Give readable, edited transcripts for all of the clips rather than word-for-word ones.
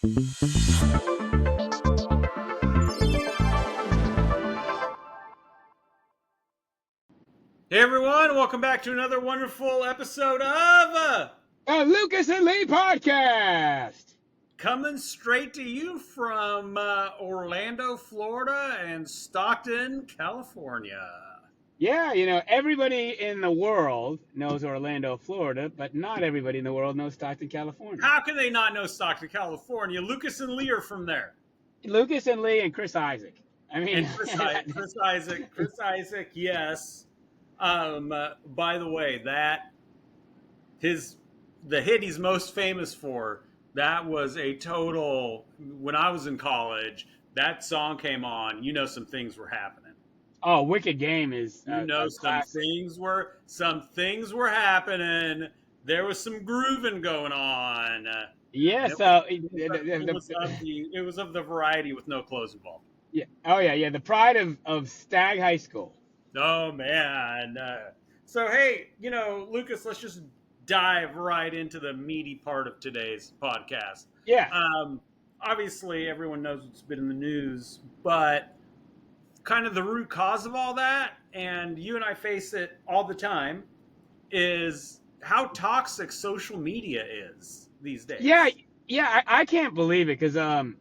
Hey everyone, welcome back to another wonderful episode of Lucas and Lee podcast. coming straight to you from Orlando, Florida and Stockton, California. Yeah, everybody in the world knows Orlando, Florida, but not everybody in the world knows Stockton, California. How can they not know Stockton, California? Lucas and Lee are from there. Lucas and Lee and Chris Isaac. I mean, And Chris Isaac, yes. By the way, the hit he's most famous for, that was a total. When I was in college, that song came on. You know, some things were happening. oh, Wicked Game is a Some classic. things were happening. There was some grooving going on. Yeah, It so it was of the variety with no clothes involved. yeah, oh yeah, the pride of Stagg High School. Oh man. So hey, Lucas, let's just dive right into the meaty part of today's podcast. Yeah, Obviously, everyone knows what's been in the news, but kind of the root cause of all that, and you and I face it all the time, is how toxic social media is these days. yeah, I can't believe it because I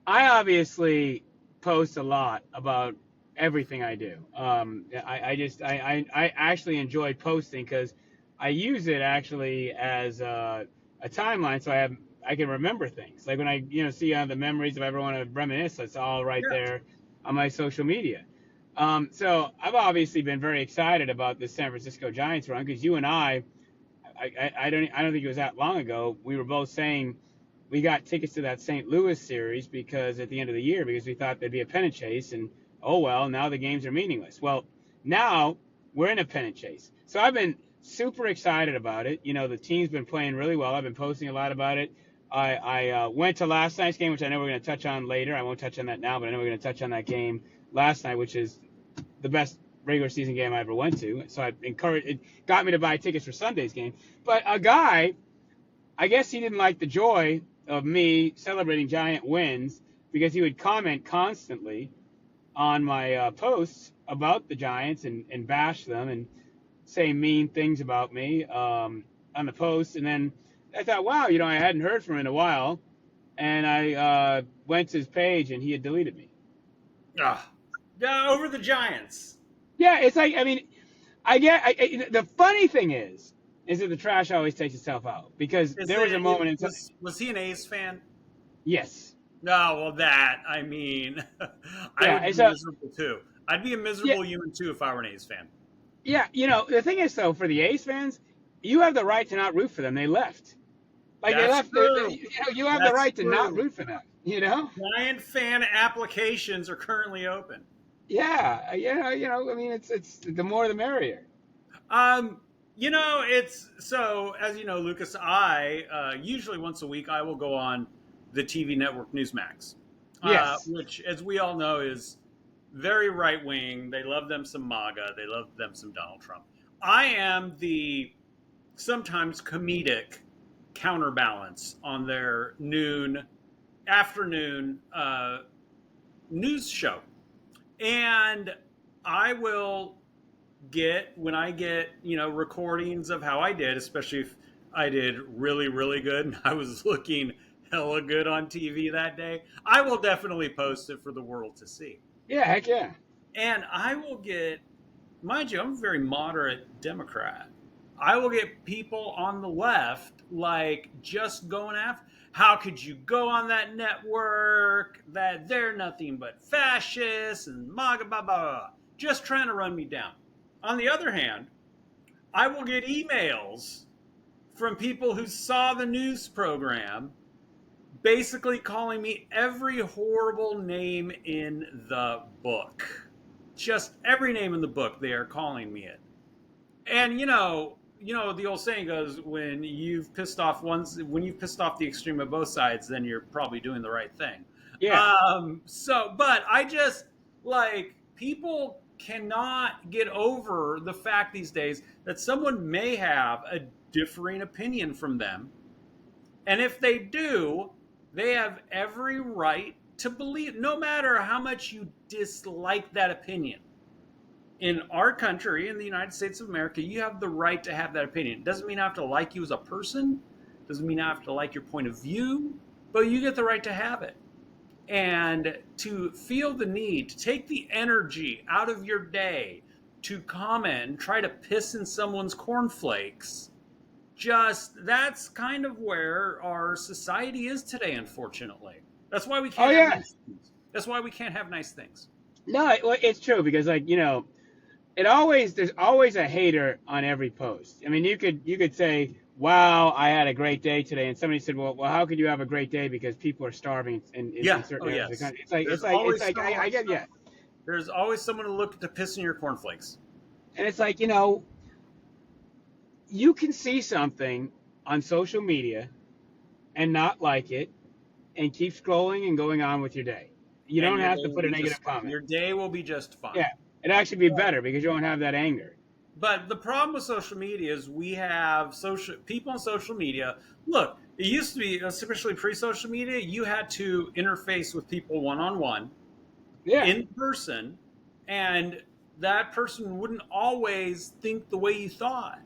obviously post a lot about everything I do. I actually enjoy posting because I use it actually as a timeline, so I can remember things. Like when I see the memories, if I ever want to reminisce, it's all right Yeah. there on my social media. So I've obviously been very excited about the San Francisco Giants run because you and I don't think it was that long ago, we were both saying we got tickets to that St. Louis series because at the end of the year, because we thought there'd be a pennant chase, and oh well, now the games are meaningless. Well, now we're in a pennant chase, so I've been super excited about it. The team's been playing really well. I've been posting a lot about it. I went to last night's game, which I know we're going to touch on later. I won't touch on that now, but I know we're going to touch on that game last night, which is the best regular season game I ever went to. So it got me to buy tickets for Sunday's game. But a guy, I guess he didn't like the joy of me celebrating Giant wins because he would comment constantly on my posts about the Giants and bash them and say mean things about me on the post. And then I thought, wow, I hadn't heard from him in a while. And I went to his page and he had deleted me. Over the Giants. Yeah, it's like, I mean, the funny thing is that the trash always takes itself out because there was a moment in time. Was he an A's fan? Yes. No, well, I mean, I would be miserable too. I'd be a miserable human too if I were an A's fan. Yeah, the thing is, though, for the A's fans, you have the right to not root for them. They left. They left. You have the right to not root for them. Giant fan applications are currently open. Yeah, I mean, it's the more the merrier. It's so, as you know, Lucas, I usually once a week I will go on the TV network Newsmax, Yes. which, as we all know, is very right wing. They love them some MAGA. They love them some Donald Trump. I am the sometimes comedic counterbalance on their afternoon news show. And I will when I get, recordings of how I did, especially if I did really, really good and I was looking hella good on TV that day, I will definitely post it for the world to see. Yeah, heck yeah. And I will get, mind you, I'm a very moderate Democrat. I will get people on the left just going after, how could you go on that network, that they're nothing but fascists and MAGA, blah, blah, blah, just trying to run me down. On the other hand, I will get emails from people who saw the news program basically calling me every horrible name in the book. Just every name in the book, they are calling me it. And the old saying goes, when you've pissed off the extreme of both sides, then you're probably doing the right thing. Yeah. But I just, people cannot get over the fact these days that someone may have a differing opinion from them. And if they do, They have every right to believe, no matter how much you dislike that opinion. In our country, in the United States of America, you have the right to have that opinion. It doesn't mean I have to like you as a person, doesn't mean I have to like your point of view, but you get the right to have it. And to feel the need to take the energy out of your day to comment and try to piss in someone's cornflakes, just that's kind of where our society is today, unfortunately. That's why we Oh can't have yeah, nice things. That's why we can't have nice things. no, it's true because like there's always a hater on every post. I mean, you could say, "Wow, I had a great day today," and somebody said, "Well, how could you have a great day because people are starving in Yeah. certain Oh, areas of the yes. country?" It's like There's it's like it's always like I someone. get yeah, There's always someone to look to piss in your cornflakes. and it's like you can see something on social media and not like it and keep scrolling and going on with your day. You And don't your have day to will put a be just negative fine. comment. Your day will be just fine. Yeah, it'd actually be better because you don't have that anger. But the problem with social media is we have social people on social media. Look, it used to be, especially pre-social media, you had to interface with people one on one, Yeah, in person, and that person wouldn't always think the way you thought.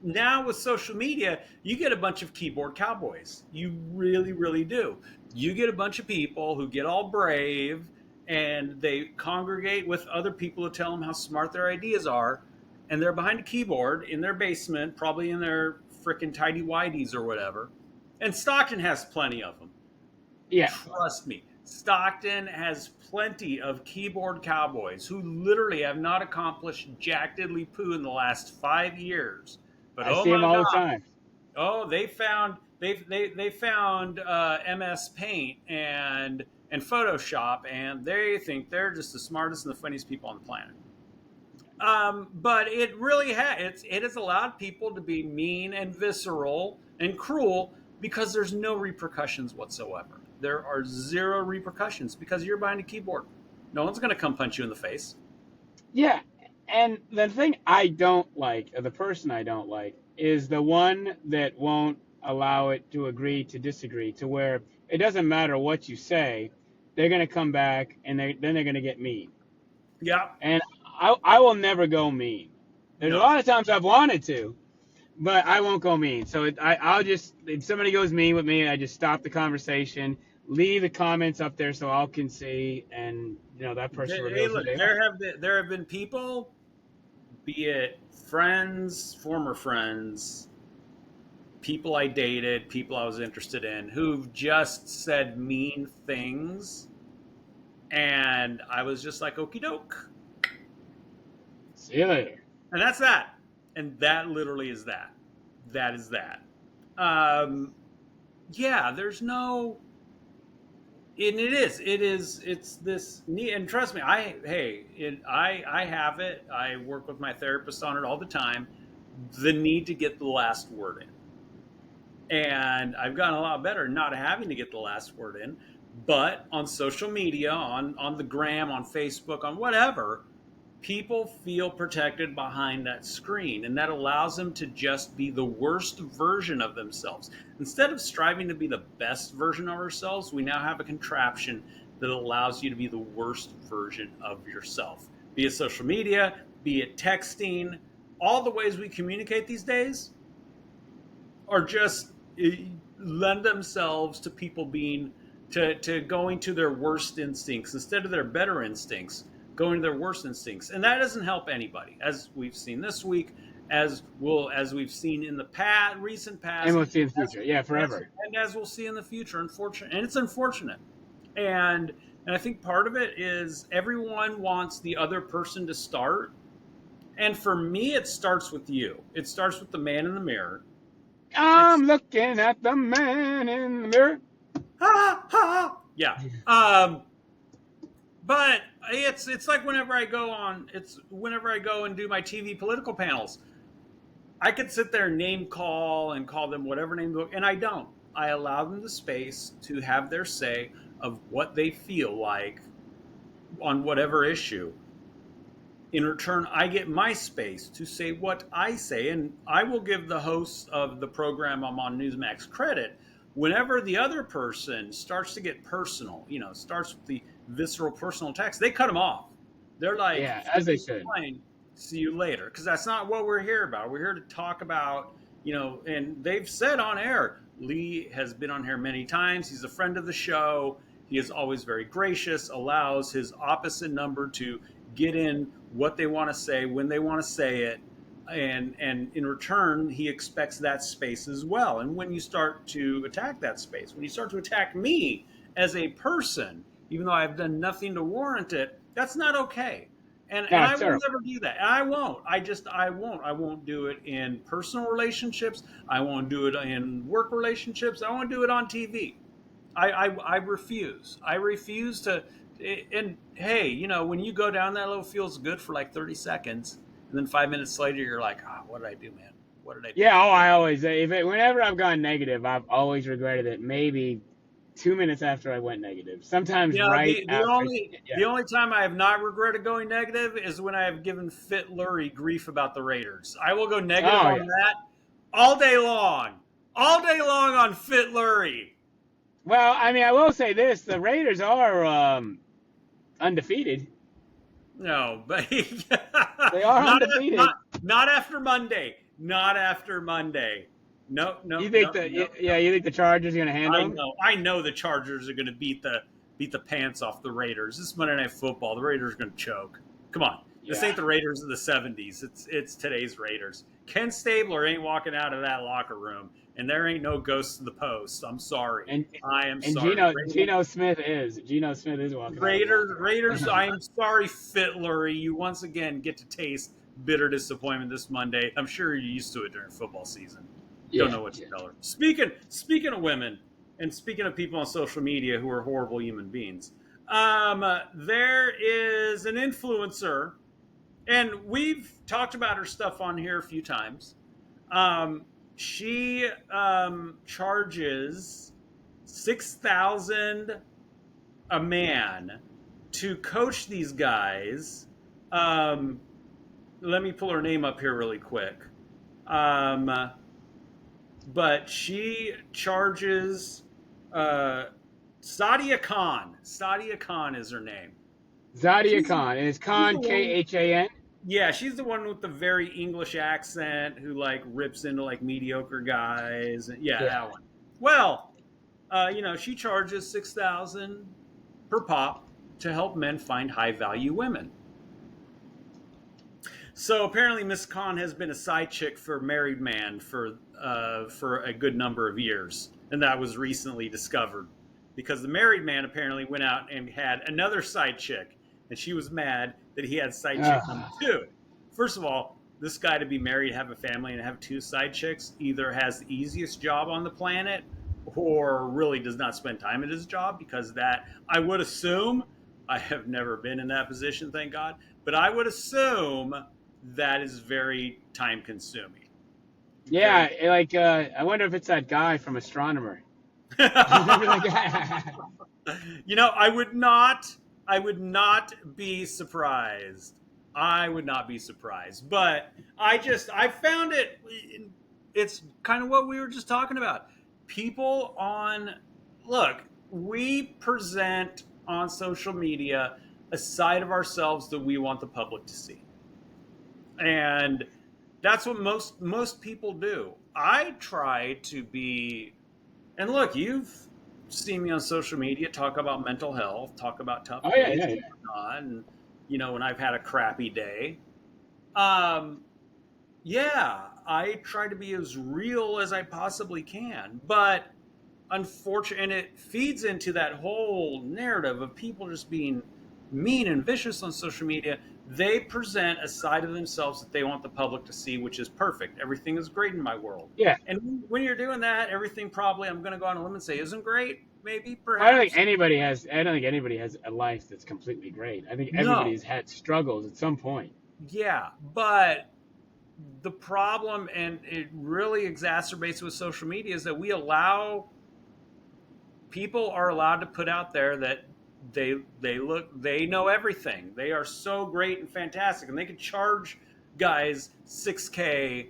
Now with social media, you get a bunch of keyboard cowboys. You really, really do. You get a bunch of people who get all brave and they congregate with other people to tell them how smart their ideas are. And they're behind a keyboard in their basement, probably in their frickin' tidy whities or whatever. And Stockton has plenty of them. yeah. Trust me, Stockton has plenty of keyboard cowboys who literally have not accomplished jack diddly poo in the last 5 years. But I oh see them my all the God, time. oh they found MS Paint and Photoshop, and they think they're just the smartest and the funniest people on the planet. But it really it has allowed people to be mean and visceral and cruel because there's no repercussions whatsoever. There are zero repercussions because you're behind a keyboard. No one's going to come punch you in the face. Yeah, and the thing I don't like, or the person I don't like, is the one that won't allow it to agree to disagree, to where it doesn't matter what you say, they're gonna come back and then they're gonna get mean. Yeah, And I will never go mean. There's a no. lot of times I've wanted to, but I won't go mean. So I'll just, if somebody goes mean with me, I just stop the conversation, leave the comments up there so all can see, and that person Hey, reveals who look, they are. there have been people, be it friends, former friends, people I dated, people I was interested in, who've just said mean things, and I was just like, okie doke. See you later. And that's that. And that literally is that. That is that. Um, yeah, there's no. And it's this need. And trust me, I have it. I work with my therapist on it all the time. The need to get the last word in. And I've gotten a lot better not having to get the last word in. But on social media, on the gram, on Facebook, on whatever, people feel protected behind that screen, and that allows them to just be the worst version of themselves. Instead of striving to be the best version of ourselves, we now have a contraption that allows you to be the worst version of yourself. Be it social media, be it texting, all the ways we communicate these days are just lend themselves to people being to going to their worst instincts instead of their better instincts, going to their worst instincts. And that doesn't help anybody, as we've seen this week, as we've seen in the recent And past, we'll see in the as, future. Yeah, forever. and as we'll see in the future. Unfortunate, and it's unfortunate. And and I think part of it is everyone wants the other person to start. And for me, it starts with you. It starts with the man in the mirror. It's I'm looking at the man in the mirror. ha ha. Yeah. But it's like whenever I go and do my TV political panels, I could sit there and name call and call them whatever name, and I don't. I allow them the space to have their say of what they feel like on whatever issue. In return, I get my space to say what I say, and I will give the hosts of the program I'm on Newsmax credit. whenever the other person starts to get personal, starts with the visceral personal attacks, they cut them off. They're like, Yeah, as they should. fine, see you later. Because that's not what we're here about. We're here to talk about, and they've said on air, Lee has been on here many times. He's a friend of the show. He is always very gracious, allows his opposite number to get in what they want to say when they want to say it. And in return, he expects that space as well. And when you start to attack that space, when you start to attack me as a person, even though I've done nothing to warrant it, that's not okay. And I will never do that. And I won't. I won't. I won't do it in personal relationships. I won't do it in work relationships. I won't do it on TV. I refuse. I refuse to. And hey, when you go down that little, feels good for like 30 seconds. And then 5 minutes later, you're like, what did I do, man? What did I do? Yeah, I always, whenever I've gone negative, I've always regretted it maybe 2 minutes after I went negative. Sometimes the after. The only time I have not regretted going negative is when I have given Fit Lurie grief about the Raiders. I will go negative on that all day long. All day long on Fit Lurie. Well, I will say this. The Raiders are undefeated. No, but they are undefeated. Not after Monday. Not after Monday. No. You think you think the Chargers are going to handle them? I know the Chargers are going to beat the pants off the Raiders. This is Monday Night Football. The Raiders are going to choke. Come on. This ain't the Raiders of the 70s. It's today's Raiders. Ken Stabler ain't walking out of that locker room, and there ain't no ghost of the post. I'm sorry. I am sorry. Geno Smith is walking Raiders, I am sorry, Fit Lurie. You once again get to taste bitter disappointment this Monday. I'm sure you're used to it during football season. Don't know what to tell her. Speaking of women, and speaking of people on social media who are horrible human beings, there is an influencer, and we've talked about her stuff on here a few times. She charges $6,000 a man to coach these guys. Let me pull her name up here really quick. But she charges Sadia Khan. Sadia Khan is her name. Zadia Khan. And it's Khan, Khan? Yeah, she's the one with the very English accent who rips into mediocre guys. Yeah, that one. Well, she charges $6,000 per pop to help men find high value women. So apparently, Miss Khan has been a side chick for a married man for a good number of years, and that was recently discovered because the married man apparently went out and had another side chick, and she was mad that he had side chick number 2. First of all, this guy to be married, have a family, and have 2 side chicks either has the easiest job on the planet or really does not spend time at his job, because that, I would assume, I have never been in that position, thank God, but I would assume that is very time consuming. Yeah, I wonder if it's that guy from Astronomer. Remember that guy? I would not be surprised. I would not be surprised. But I found it's kind of what we were just talking about. We present on social media a side of ourselves that we want the public to see. And that's what most people do. I try to be, and look, you've seen me on social media talk about mental health, talk about tough days and whatnot, and when I've had a crappy day. I try to be as real as I possibly can. But unfortunately, and it feeds into that whole narrative of people just being mean and vicious on social media. They present a side of themselves that they want the public to see, which is perfect. Everything is great in my world. Yeah. And when you're doing that, everything probably, I'm going to go on a limb and say, isn't great. Maybe, perhaps. I don't think anybody has a life that's completely great. I think everybody's had struggles at some point. Yeah, but the problem, and it really exacerbates with social media, is that people are allowed to put out there that they know everything. They are so great and fantastic, and they can charge guys $6,000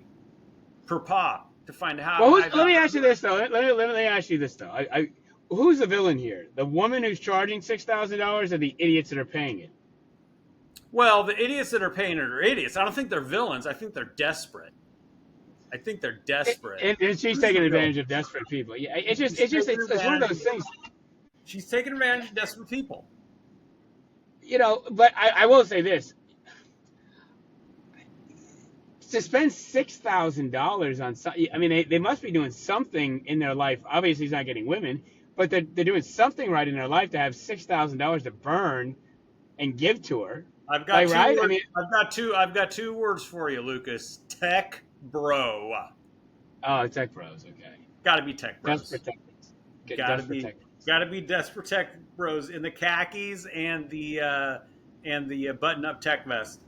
per pop. to find how Well, high let me value. ask you this though. Let me ask you this though. Who's the villain here? The woman who's charging $6,000, or the idiots that are paying it? Well, the idiots that are paying it are idiots. I don't think they're villains. I think they're desperate. I think they're desperate. And she's Who's taking the villain? advantage of desperate people. Yeah, She's taking it's one of advantage. those things. She's taking advantage of desperate people. But I will say this: to spend $6,000 on something, I mean, they must be doing something in their life. Obviously, he's not getting women, but they're doing something right in their life to have $6,000 to burn and give to her. I've got Like, two right? I words. mean, I've got two words for you, Lucas. Tech bro. oh, tech bros, okay. Got to be tech bros. Desperate tech bros. Get Got to desperate be tech bros. got to be desperate tech bros in the khakis and the button-up tech vest.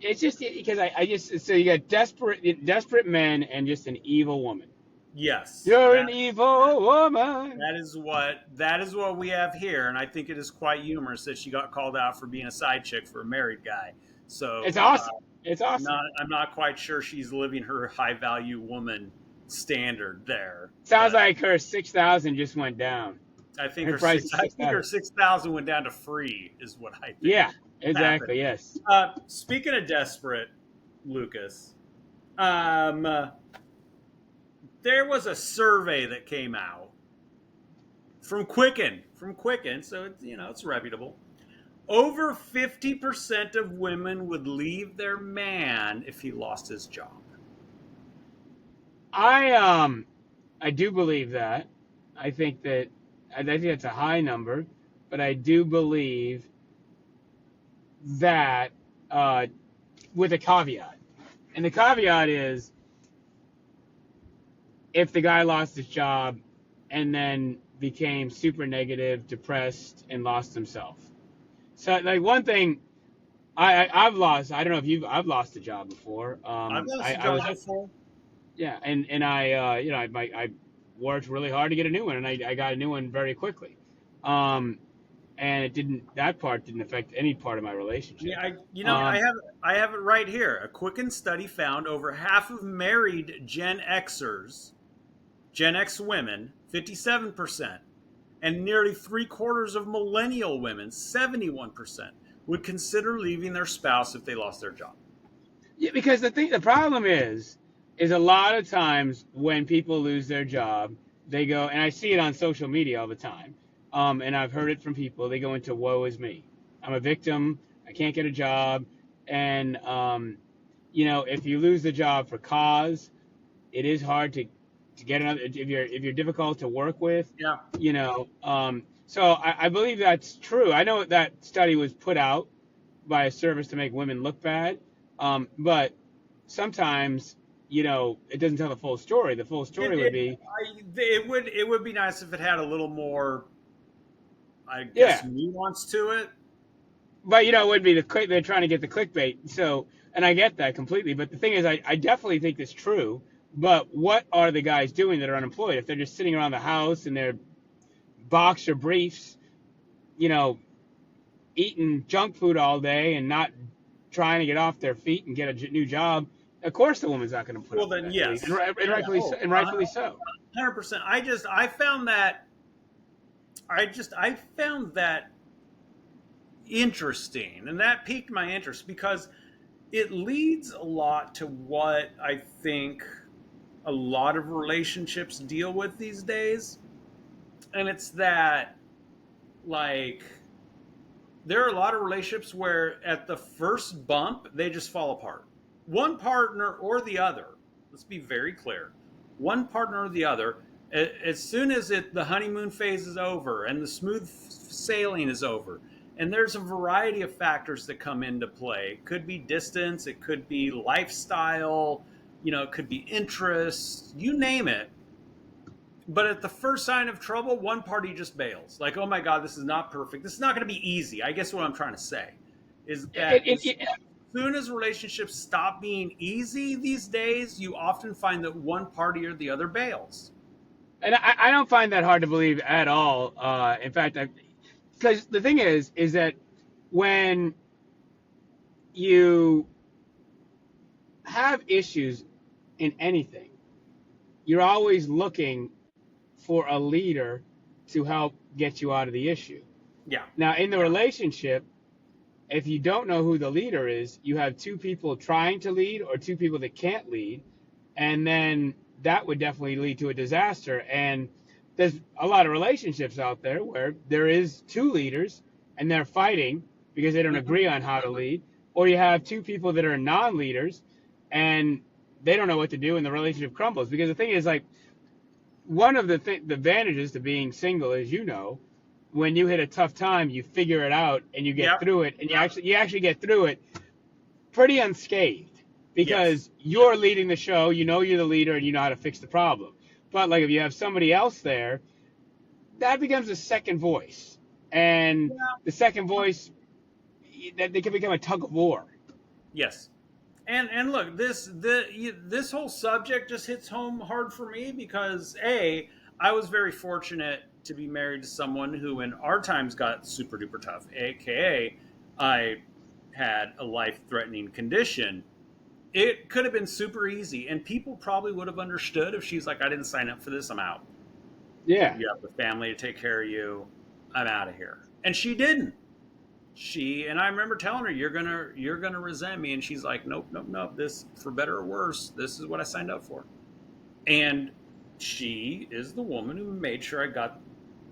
It's just because I just so you got desperate men and just an evil woman. Yes, You're an evil woman. that is what we have here, and I think it is quite humorous that she got called out for being a side chick for a married guy. So It's awesome. It's awesome. I'm not quite sure she's living her high value woman standard there. Sounds but like her 6,000 just went down. I think her price is I think her 6,000. 6,000 went down to free is what I think. Yeah, exactly. happened. Yes. Speaking of desperate, Lucas, there was a survey that came out from Quicken, so it's reputable. Over 50% of women would leave their man if he lost his job. I do believe that. I think that's a high number, but I do believe that with a caveat. And the caveat is if the guy lost his job and then became super negative, depressed, and lost himself. So, like, one thing I've lost, I don't know if I've lost a job before. I've lost a I job was, before. yeah, and I worked really hard to get a new one, and I got a new one very quickly. And that part didn't affect any part of my relationship. Yeah, I have it right here. A Quicken study found over half of married Gen Xers, Gen X women, 57%, and nearly 3/4 of millennial women, 71%, would consider leaving their spouse if they lost their job. Yeah, because the problem is a lot of times when people lose their job, they go, and I see it on social media all the time, and I've heard it from people. They go into woe is me. I'm a victim. I can't get a job, and if you lose the job for cause, it is hard to get another. If you're difficult to work with, Yeah. So I believe that's true. I know that study was put out by a service to make women look bad, but sometimes it doesn't tell the full story. The full story would be It would be nice if it had a little more, I guess, nuance to it. But it would be they're trying to get the clickbait. So, and I get that completely. But the thing is, I definitely think it's true. But what are the guys doing that are unemployed? If they're just sitting around the house in their boxer briefs, eating junk food all day and not trying to get off their feet and get a new job, of course the woman's not going to put up with that. Yes, and rightfully so. 100%. I found that interesting, and that piqued my interest because it leads a lot to what I think a lot of relationships deal with these days. And it's that, like, there are a lot of relationships where at the first bump, they just fall apart. One partner or the other, let's be very clear, one partner or the other, as soon as the honeymoon phase is over and the smooth sailing is over, and there's a variety of factors that come into play. It could be distance, it could be lifestyle, it could be interest, you name it. But at the first sign of trouble, one party just bails. Like, oh my God, this is not perfect. This is not going to be easy. I guess what I'm trying to say is that as soon as relationships stop being easy these days, you often find that one party or the other bails. And I don't find that hard to believe at all. In fact, because the thing is that when you have issues in anything, you're always looking for a leader to help get you out of the issue. Yeah. Now, in the relationship, if you don't know who the leader is, you have two people trying to lead or two people that can't lead, and then that would definitely lead to a disaster. And there's a lot of relationships out there where there is two leaders and they're fighting because they don't agree on how to lead, or you have two people that are non-leaders and they don't know what to do and the relationship crumbles. Because the thing is, like, one of the advantages to being single is, when you hit a tough time, you figure it out and you get Yep. through it, and you actually get through it pretty unscathed because Yes. you're leading the show, you're the leader, and you know how to fix the problem. But like if you have somebody else there, that becomes a second voice, and Yeah. the second voice, that they can become a tug of war. Yes. And look, this whole subject just hits home hard for me because I was very fortunate to be married to someone who, in our times, got super duper tough. AKA, I had a life threatening condition. It could have been super easy, and people probably would have understood if she's like, "I didn't sign up for this. I'm out. Yeah. You have the family to take care of you. I'm out of here." And she didn't. And I remember telling her, you're gonna resent me, and she's like, nope, nope, nope, this, for better or worse, this is what I signed up for. And she is the woman who made sure I got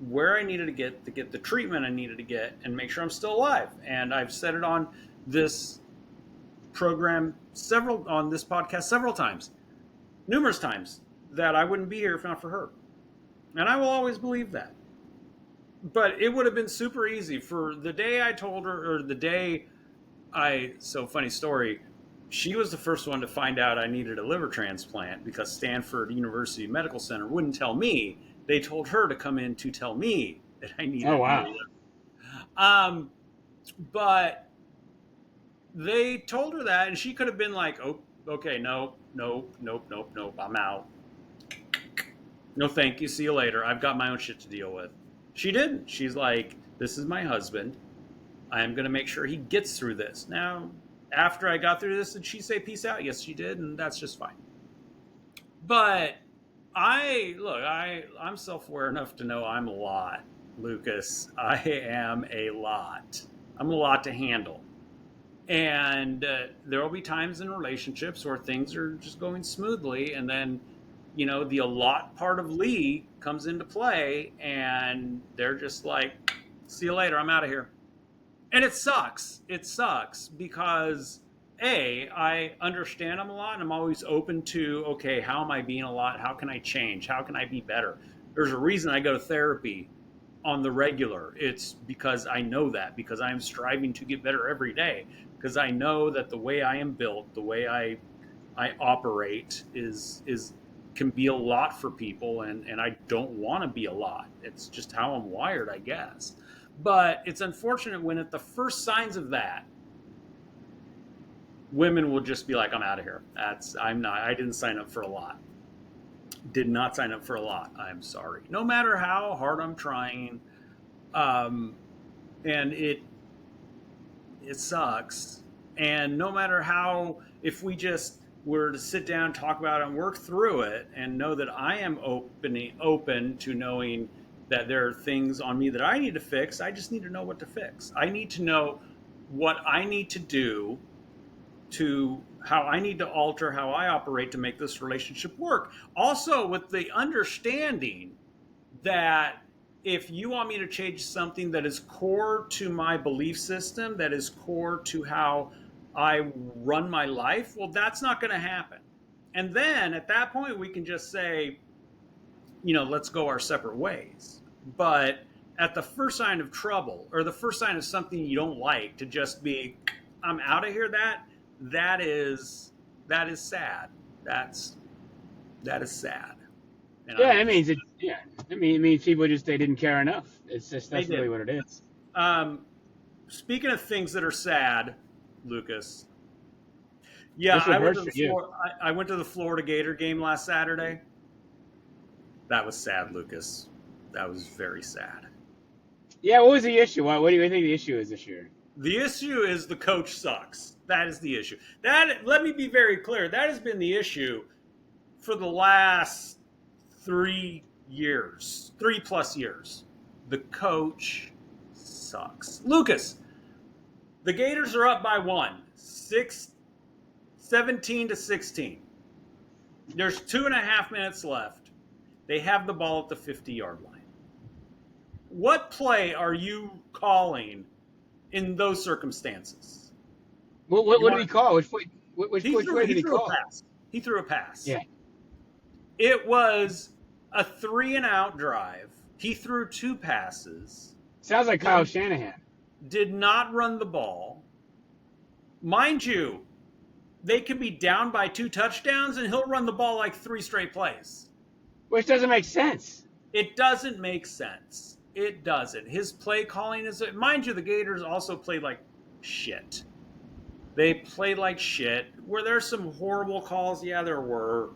where I needed to get the treatment I needed to get and make sure I'm still alive. And I've said it on this on this podcast several times, numerous times, that I wouldn't be here if not for her, and I will always believe that. But it would have been super easy for the day I told her, or the day so funny story, she was the first one to find out I needed a liver transplant because Stanford University Medical Center wouldn't tell me. They told her to come in to tell me that I needed Oh, wow. a liver. But they told her that, and she could have been like, oh, okay, no, nope, nope, nope, nope, I'm out. No, thank you. See you later. I've got my own shit to deal with. She didn't. She's like, this is my husband. I am going to make sure he gets through this. Now, after I got through this, did she say peace out? Yes, she did, and that's just fine. But I'm self-aware enough to know I'm a lot, Lucas. I am a lot. I'm a lot to handle. And there will be times in relationships where things are just going smoothly, and then the a lot part of Lee comes into play, and they're just like, see you later, I'm out of here. And it sucks. It sucks because I understand I'm a lot, and I'm always open to, okay, how am I being a lot? How can I change? How can I be better? There's a reason I go to therapy on the regular. It's because I know that, because I am striving to get better every day, because I know that the way I am built, the way I operate is can be a lot for people, and I don't want to be a lot. It's just how I'm wired, I guess. But it's unfortunate when at the first signs of that, women will just be like, I'm out of here. I didn't sign up for a lot. Did not sign up for a lot. I'm sorry. No matter how hard I'm trying, and it sucks. And no matter how, if we just were to sit down, talk about it, and work through it, and know that I am open to knowing that there are things on me that I need to fix. I just need to know what to fix. I need to know what I need to do, to how I need to alter how I operate to make this relationship work. Also, with the understanding that if you want me to change something that is core to my belief system, that is core to how I run my life, well, that's not going to happen. And then at that point, we can just say, let's go our separate ways. But at the first sign of trouble, or the first sign of something you don't like, to just be, I'm out of here, that is sad. That is sad. And Yeah, it means it means people they didn't care enough. That's really what it is. Speaking of things that are sad, Lucas. Yeah, I went to the Florida Gator game last Saturday. That was sad, Lucas. That was very sad. Yeah, what was the issue? What do you think the issue is this year? The issue is the coach sucks. That is the issue. Let me be very clear. That has been the issue for the last 3+ years. The coach sucks. Lucas, the Gators are up by 17-16. There's 2.5 minutes left. They have the ball at the 50-yard line. What play are you calling in those circumstances? What did he call? Which way did he threw call? a pass. He threw a pass. Yeah. It was a 3-and-out drive. He threw 2 passes. Sounds like Kyle Shanahan. Did not run the ball. Mind you, they could be down by 2 touchdowns and he'll run the ball like 3 straight plays. Which doesn't make sense. It doesn't make sense. It doesn't. His play calling is... Mind you, the Gators also played like shit. They played like shit. Were there some horrible calls? Yeah, there were.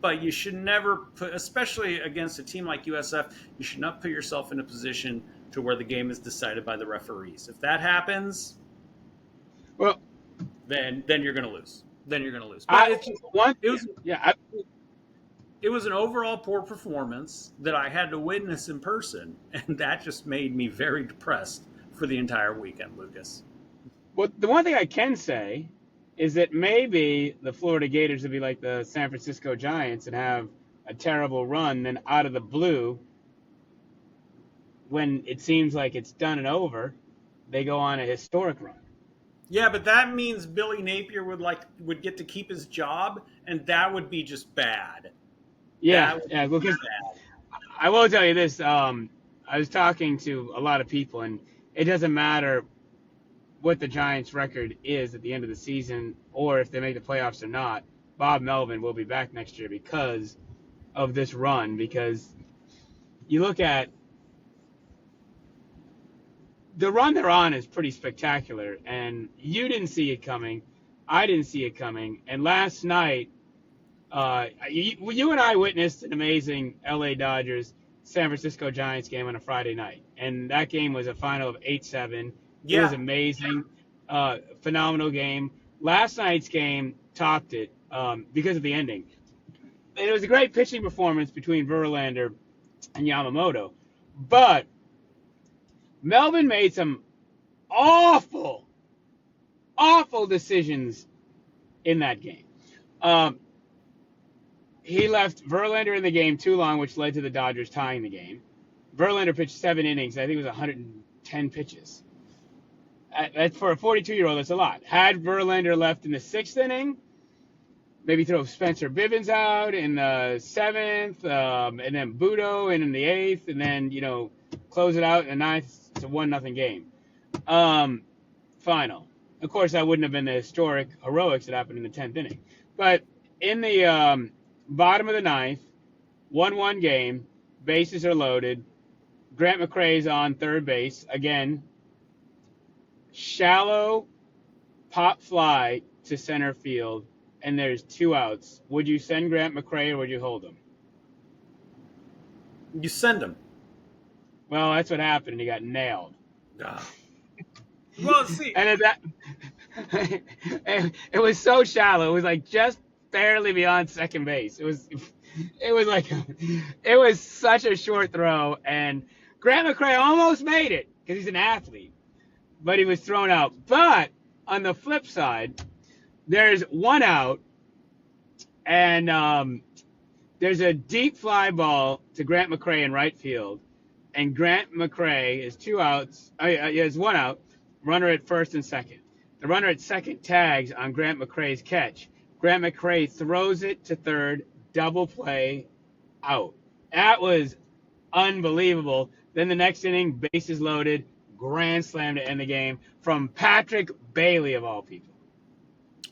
But you should never put... Especially against a team like USF, you should not put yourself in a position to where the game is decided by the referees. If that happens... Well... Then you're going to lose. But it was an overall poor performance that I had to witness in person, and that just made me very depressed for the entire weekend, Lucas. Well, the one thing I can say is that maybe the Florida Gators would be like the San Francisco Giants and have a terrible run, then out of the blue, when it seems like it's done and over, they go on a historic run. Yeah, but that means Billy Napier would get to keep his job, and that would be just bad. Yeah. Because I will tell you this. I was talking to a lot of people, and it doesn't matter what the Giants' record is at the end of the season or if they make the playoffs or not. Bob Melvin will be back next year because of this run. Because you look at the run they're on is pretty spectacular, and you didn't see it coming. I didn't see it coming. And last night, you and I witnessed an amazing LA Dodgers San Francisco Giants game on a Friday night, and that game was a final of 8-7. Yeah. It was amazing, phenomenal game. Last night's game topped it because of the ending. And it was a great pitching performance between Verlander and Yamamoto, but Melvin made some awful decisions in that game. He left Verlander in the game too long, which led to the Dodgers tying the game. Verlander pitched 7 innings. I think it was 110 pitches. For a 42-year-old, that's a lot. Had Verlander left in the 6th inning, maybe throw Spencer Bivens out in the 7th, and then Budo in the 8th, and then, close it out in the 9th. It's a 1-0 game. Final. Of course, that wouldn't have been the historic heroics that happened in the 10th inning. But in the bottom of the 9th, 1-1 game, bases are loaded. Grant McCrae's on third base. Again, shallow pop fly to center field, and there's 2 outs. Would you send Grant McCrae or would you hold him? You send him. Well, that's what happened, and he got nailed. Well, see. And it was so shallow. It was like just barely beyond second base. It was such a short throw, and Grant McCrae almost made it because he's an athlete, but he was thrown out. But on the flip side, there's 1 out, and there's a deep fly ball to Grant McCrae in right field. And Grant McCrae is 2 outs. He has 1 out. Runner at first and second. The runner at second tags on Grant McCrae's catch. Grant McCrae throws it to third. Double play, out. That was unbelievable. Then the next inning, bases loaded, grand slam to end the game from Patrick Bailey, of all people.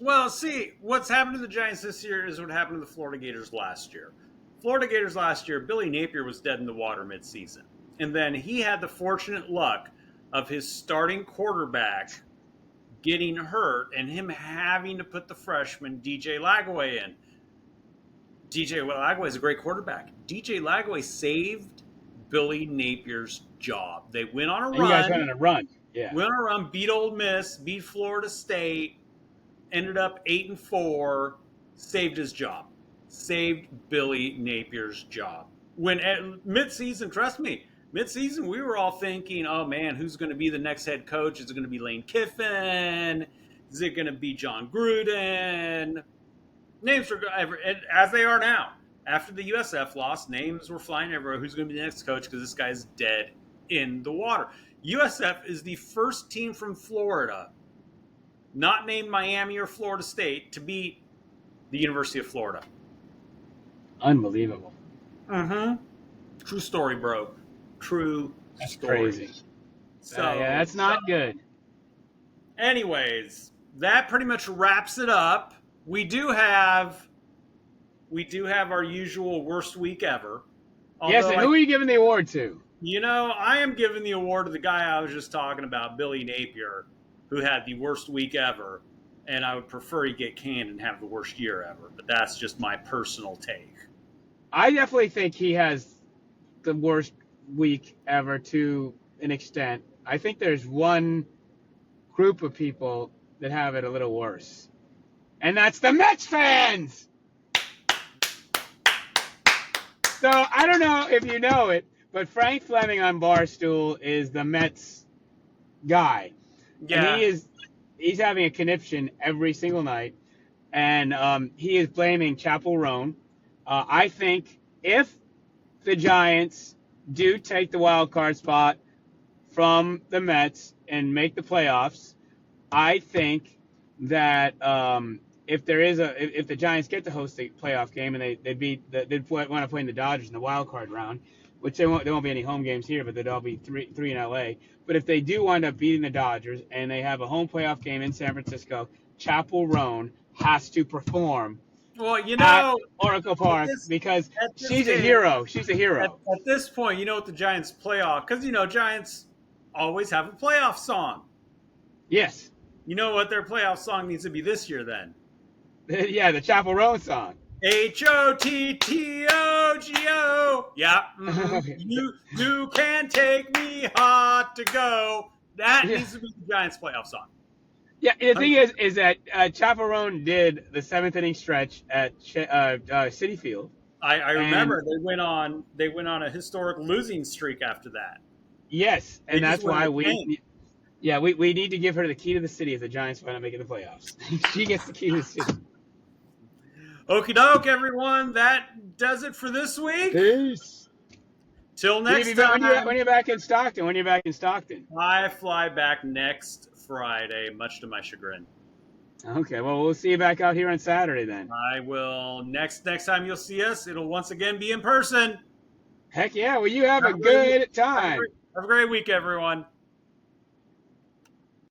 Well, see, what's happened to the Giants this year is what happened to the Florida Gators last year. Florida Gators last year, Billy Napier was dead in the water midseason. And then he had the fortunate luck of his starting quarterback getting hurt and him having to put the freshman DJ Lagway in. DJ Lagway is a great quarterback. DJ Lagway saved Billy Napier's job. They went on a run. You guys went on a run. Yeah. Went on a run, beat Ole Miss, beat Florida State, ended up 8-4, saved his job. saved Billy Napier's job. When at mid-season, trust me, mid-season we were all thinking, "Oh man, who's going to be the next head coach? Is it going to be Lane Kiffin? Is it going to be John Gruden?" Names were as they are now. After the USF loss, names were flying everywhere. Who's going to be the next coach? Because this guy's dead in the water. USF is the first team from Florida, not named Miami or Florida State, to beat the University of Florida. Unbelievable. Mm-hmm. True story, bro. True That's story. crazy. So yeah, that's not good. Anyways, that pretty much wraps it up. We do have our usual worst week ever. Yes, and who are you giving the award to? You know, I am giving the award to the guy I was just talking about, Billy Napier, who had the worst week ever. And I would prefer he get canned and have the worst year ever. But that's just my personal take. I definitely think he has the worst week ever to an extent. I think there's one group of people that have it a little worse. And that's the Mets fans! So, I don't know if you know it, but Frank Fleming on Barstool is the Mets guy. Yeah. And he's having a conniption every single night. And he is blaming Chapel Roan. I think if the Giants do take the wild card spot from the Mets and make the playoffs, I think that if the Giants get to host the playoff game and they'd want to play in the Dodgers in the wild card round, which there won't be any home games here, but there'll be three in LA. But if they do wind up beating the Dodgers and they have a home playoff game in San Francisco, Chapel Roan has to perform. Well, you know, at Oracle Park because she's a hero. She's a hero. At this point, you know what the Giants playoff, because, you know, Giants always have a playoff song. Yes. You know what their playoff song needs to be this year then? Yeah, the Chapel Roan song. H-O-T-T-O-G-O. Yeah. Mm-hmm. You can take me hard to go. That needs to be the Giants playoff song. Yeah, the thing is that Chapel Roan did the 7th inning stretch at Citi Field. I remember they went on a historic losing streak after that. Yes, and that's why we need to give her the key to the city if the Giants wind up making the playoffs. She gets the key to the city. Okie doke, everyone. That does it for this week. Peace. Till next time. When you're back in Stockton? I fly back next Friday, much to my chagrin. Okay, well, we'll see you back out here on Saturday then. I will. Next time you'll see us, it'll once again be in person. Heck yeah, well, you have a good time. Have a great week, everyone.